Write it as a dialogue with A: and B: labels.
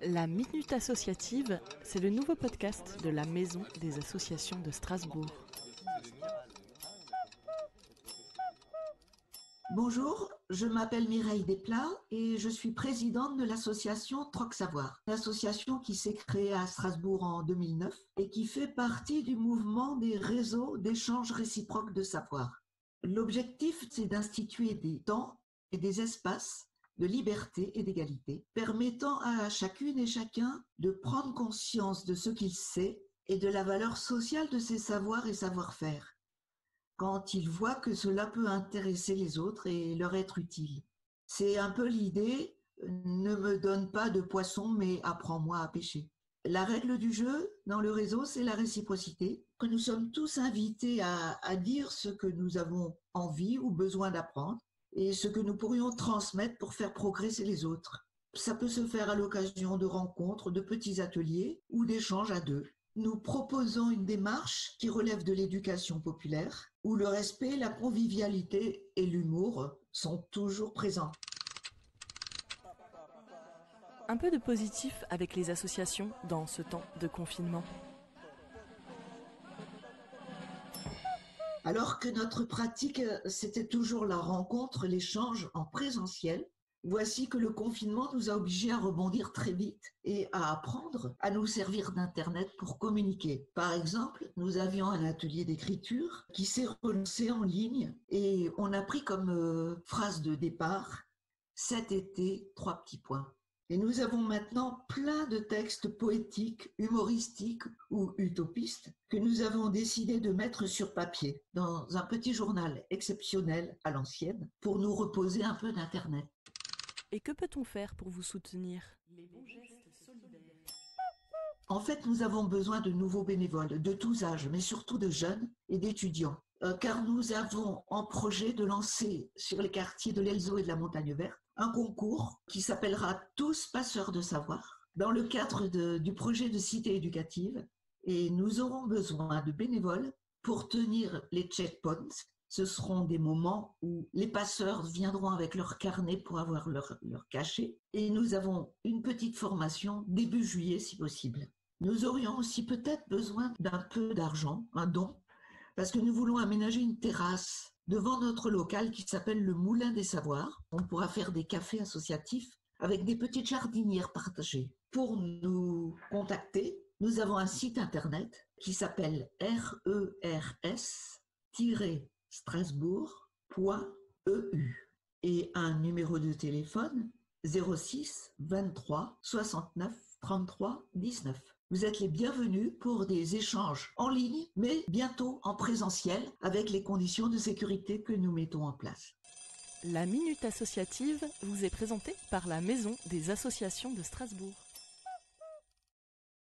A: La Minute Associative, c'est le nouveau podcast de la Maison des Associations de Strasbourg.
B: Bonjour, je m'appelle Mireille Desplats et je suis présidente de l'association Troc Savoir, une association qui s'est créée à Strasbourg en 2009 et qui fait partie du mouvement des réseaux d'échange réciproque de savoir. L'objectif, c'est d'instituer des temps et des espaces de liberté et d'égalité, permettant à chacune et chacun de prendre conscience de ce qu'il sait et de la valeur sociale de ses savoirs et savoir-faire, quand il voit que cela peut intéresser les autres et leur être utile. C'est un peu l'idée, ne me donne pas de poisson, mais apprends-moi à pêcher. La règle du jeu dans le réseau, c'est la réciprocité, que nous sommes tous invités à dire ce que nous avons envie ou besoin d'apprendre et ce que nous pourrions transmettre pour faire progresser les autres. Ça peut se faire à l'occasion de rencontres, de petits ateliers ou d'échanges à deux. Nous proposons une démarche qui relève de l'éducation populaire, où le respect, la convivialité et l'humour sont toujours présents.
A: Un peu de positif avec les associations dans ce temps de confinement.
B: Alors que notre pratique, c'était toujours la rencontre, l'échange en présentiel, voici que le confinement nous a obligés à rebondir très vite et à apprendre à nous servir d'Internet pour communiquer. Par exemple, nous avions un atelier d'écriture qui s'est relancé en ligne et on a pris comme phrase de départ « Cet été, 3 petits points ». Et nous avons maintenant plein de textes poétiques, humoristiques ou utopistes que nous avons décidé de mettre sur papier dans un petit journal exceptionnel à l'ancienne pour nous reposer un peu d'Internet.
A: Et que peut-on faire pour vous soutenir? Les bons gestes solidaires.
B: En fait, nous avons besoin de nouveaux bénévoles, de tous âges, mais surtout de jeunes et d'étudiants. Car nous avons en projet de lancer sur les quartiers de l'Elzo et de la Montagne Verte un concours qui s'appellera Tous passeurs de savoir dans le cadre du projet de cité éducative, et nous aurons besoin de bénévoles pour tenir les checkpoints. Ce seront des moments où les passeurs viendront avec leur carnet pour avoir leur cachet, et nous avons une petite formation début juillet si possible. Nous aurions aussi peut-être besoin d'un peu d'argent, un don, parce que nous voulons aménager une terrasse devant notre local qui s'appelle le Moulin des Savoirs. On pourra faire des cafés associatifs avec des petites jardinières partagées. Pour nous contacter, nous avons un site internet qui s'appelle rers-strasbourg.eu et un numéro de téléphone 06 23 69 33 19. Vous êtes les bienvenus pour des échanges en ligne, mais bientôt en présentiel, avec les conditions de sécurité que nous mettons en place.
A: La Minute Associative vous est présentée par la Maison des Associations de Strasbourg.